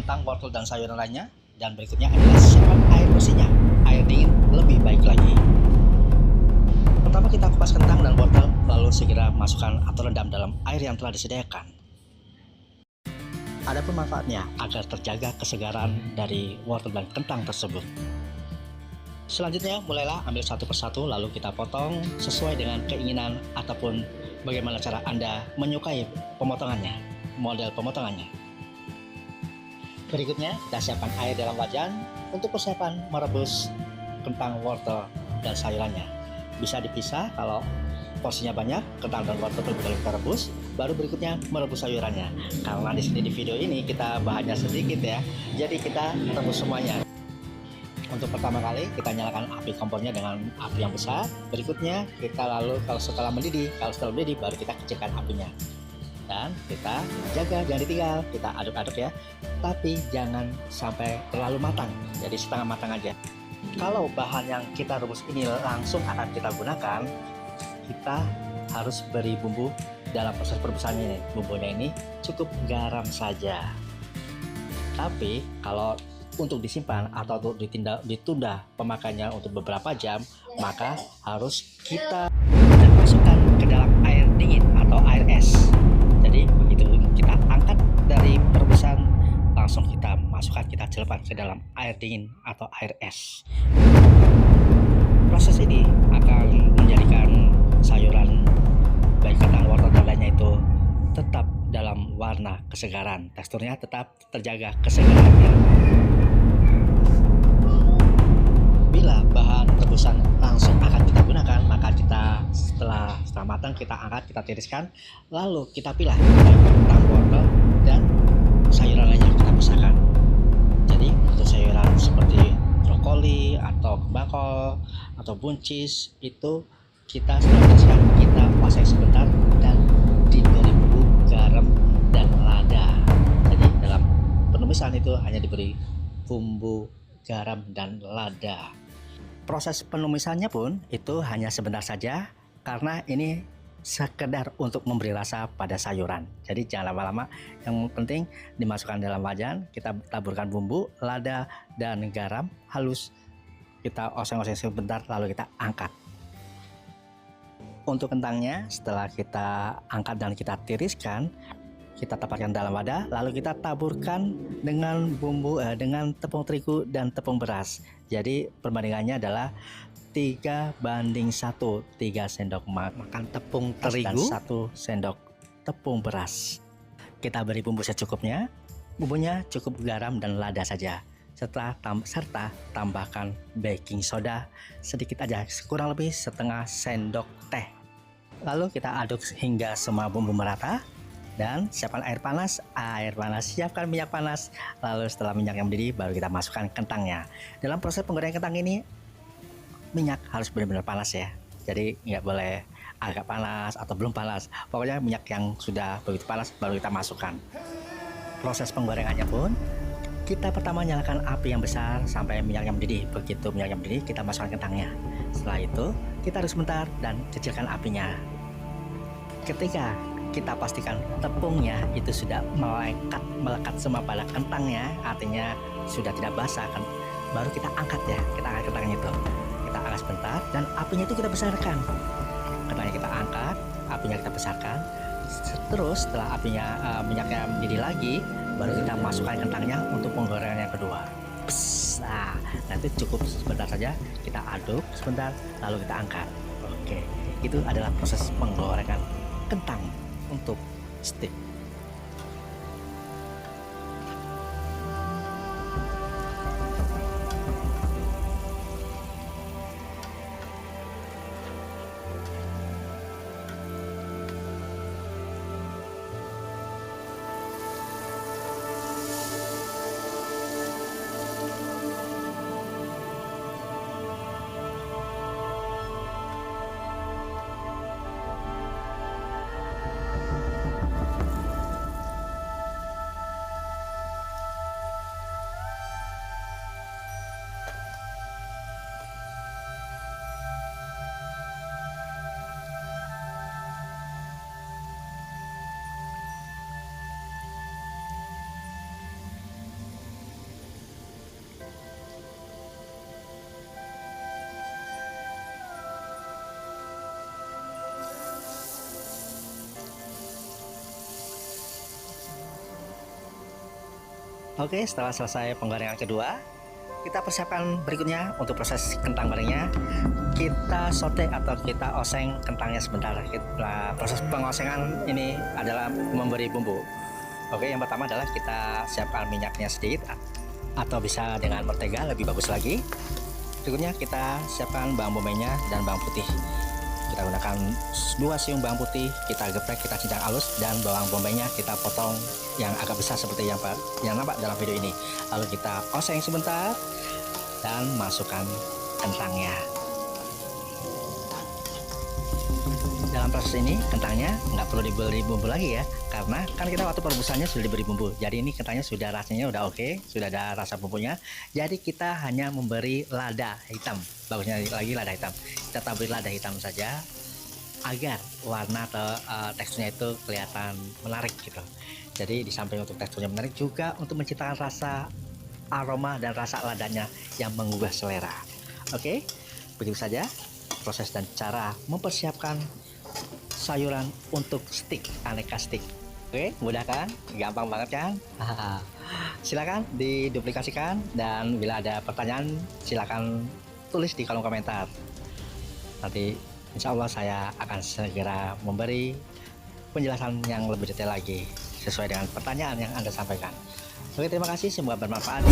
kentang, wortel, dan sayuran lainnya. Dan berikutnya adalah siapkan air bersihnya, air dingin lebih baik lagi. Pertama kita kupas kentang dan wortel, lalu segera masukkan atau rendam dalam air yang telah disediakan. Ada pun manfaatnya agar terjaga kesegaran dari wortel dan kentang tersebut. Selanjutnya mulailah ambil satu persatu lalu kita potong sesuai dengan keinginan ataupun bagaimana cara Anda menyukai pemotongannya, model pemotongannya. Berikutnya kita siapkan air dalam wajan untuk persiapan merebus kentang, wortel, dan sayurannya. Bisa dipisah kalau porsinya banyak, kentang dan wortel terlebih dahulu kita rebus, baru berikutnya merebus sayurannya. Karena di sini di video ini kita bahannya sedikit ya, jadi kita rebus semuanya. Untuk pertama kali kita nyalakan api kompornya dengan api yang besar. Berikutnya kita lalu kalau setelah mendidih baru kita kecilkan apinya. Dan kita jaga jangan ditinggal, kita aduk-aduk ya. Tapi jangan sampai terlalu matang, jadi setengah matang aja. Kalau bahan yang kita rebus ini langsung akan kita gunakan, kita harus beri bumbu dalam proses perebusannya ini. Bumbunya ini cukup garam saja. Tapi kalau untuk disimpan atau untuk ditunda pemakaiannya untuk beberapa jam, maka harus kita masukkan ke dalam air dingin atau air es. Jadi begitu kita angkat dari perebusan, langsung kita masukkan, kita celupkan ke dalam air dingin atau air es. Proses ini akan menjadikan sayuran baik kentang, wortel, dan lainnya itu tetap dalam warna kesegaran, teksturnya tetap terjaga kesegarannya. Bila bahan rebusan langsung akan kita gunakan, maka kita setelah matang kita angkat, kita tiriskan, lalu kita pilah kentang, wortel, dan sayuran lainnya kita pisahkan. Jadi untuk sayuran seperti brokoli atau kembang kol atau buncis itu kita setelah kita pasang sebentar dan diberi bumbu garam dan lada. Jadi dalam penumisan itu hanya diberi bumbu garam dan lada. Proses penumisannya pun itu hanya sebentar saja karena ini sekedar untuk memberi rasa pada sayuran. Jadi jangan lama-lama, yang penting dimasukkan dalam wajan, kita taburkan bumbu, lada, dan garam halus. Kita oseng-oseng sebentar lalu kita angkat. Untuk kentangnya setelah kita angkat dan kita tiriskan, kita tempatkan dalam wadah, lalu kita taburkan dengan bumbu dengan tepung terigu dan tepung beras. Jadi perbandingannya adalah 3:1, 3 sendok makan tepung terigu dan 1 sendok tepung beras. Kita beri bumbu secukupnya, bumbunya cukup garam dan lada saja. Serta tambahkan baking soda sedikit aja, kurang lebih setengah sendok teh. Lalu kita aduk hingga semua bumbu merata. Dan siapkan air panas, siapkan minyak panas. Lalu setelah minyaknya mendidih baru kita masukkan kentangnya. Dalam proses penggorengan kentang ini minyak harus benar-benar panas ya. Jadi nggak boleh agak panas atau belum panas. Pokoknya minyak yang sudah begitu panas baru kita masukkan. Proses penggorengannya pun kita pertama nyalakan api yang besar sampai minyaknya mendidih. Begitu minyaknya mendidih kita masukkan kentangnya. Setelah itu kita harus sebentar dan kecilkan apinya. Ketika kita pastikan tepungnya itu sudah melekat semua pada kentangnya, artinya sudah tidak basah kan, baru kita angkat ya, kita angkat kentangnya itu, kita angkat sebentar dan apinya itu kita besarkan. Kentangnya kita angkat, apinya kita besarkan, terus setelah minyaknya mendidih lagi, baru kita masukkan kentangnya untuk penggorengan yang kedua. Nah nanti cukup sebentar saja, kita aduk sebentar lalu kita angkat. Oke, itu adalah proses penggorengan kentang untuk steak. Oke, setelah selesai penggorengan kedua, kita persiapkan berikutnya untuk proses kentang gorengnya. Kita sote atau kita oseng kentangnya sebentar. Proses pengosengan ini adalah memberi bumbu. Oke, yang pertama adalah kita siapkan minyaknya sedikit atau bisa dengan mentega lebih bagus lagi. Berikutnya kita siapkan bawang bombay-nya dan bawang putih. Kita gunakan 2 siung bawang putih, kita geprek, kita cincang halus, dan bawang bombay-nya kita potong yang agak besar seperti yang nampak dalam video ini. Lalu kita oseng sebentar dan masukkan kentangnya. Dalam proses ini kentangnya nggak perlu diberi bumbu lagi ya, karena kan kita waktu perebusannya sudah diberi bumbu. Jadi ini kentangnya sudah rasanya udah oke, sudah ada rasa bumbunya. Jadi kita hanya memberi lada hitam, bagusnya lagi lada hitam. Kita taburi lada hitam saja agar warna atau teksturnya itu kelihatan menarik gitu. Jadi di samping untuk teksturnya menarik juga untuk menciptakan rasa aroma dan rasa ladanya yang menggugah selera. Oke, begitu saja proses dan cara mempersiapkan sayuran untuk stik, aneka stik. Oke, mudah kan? Gampang banget kan? Silakan diduplikasikan, dan bila ada pertanyaan silakan tulis di kolom komentar. Nanti insya Allah saya akan segera memberi penjelasan yang lebih detail lagi sesuai dengan pertanyaan yang Anda sampaikan. Oke, terima kasih, semoga bermanfaat.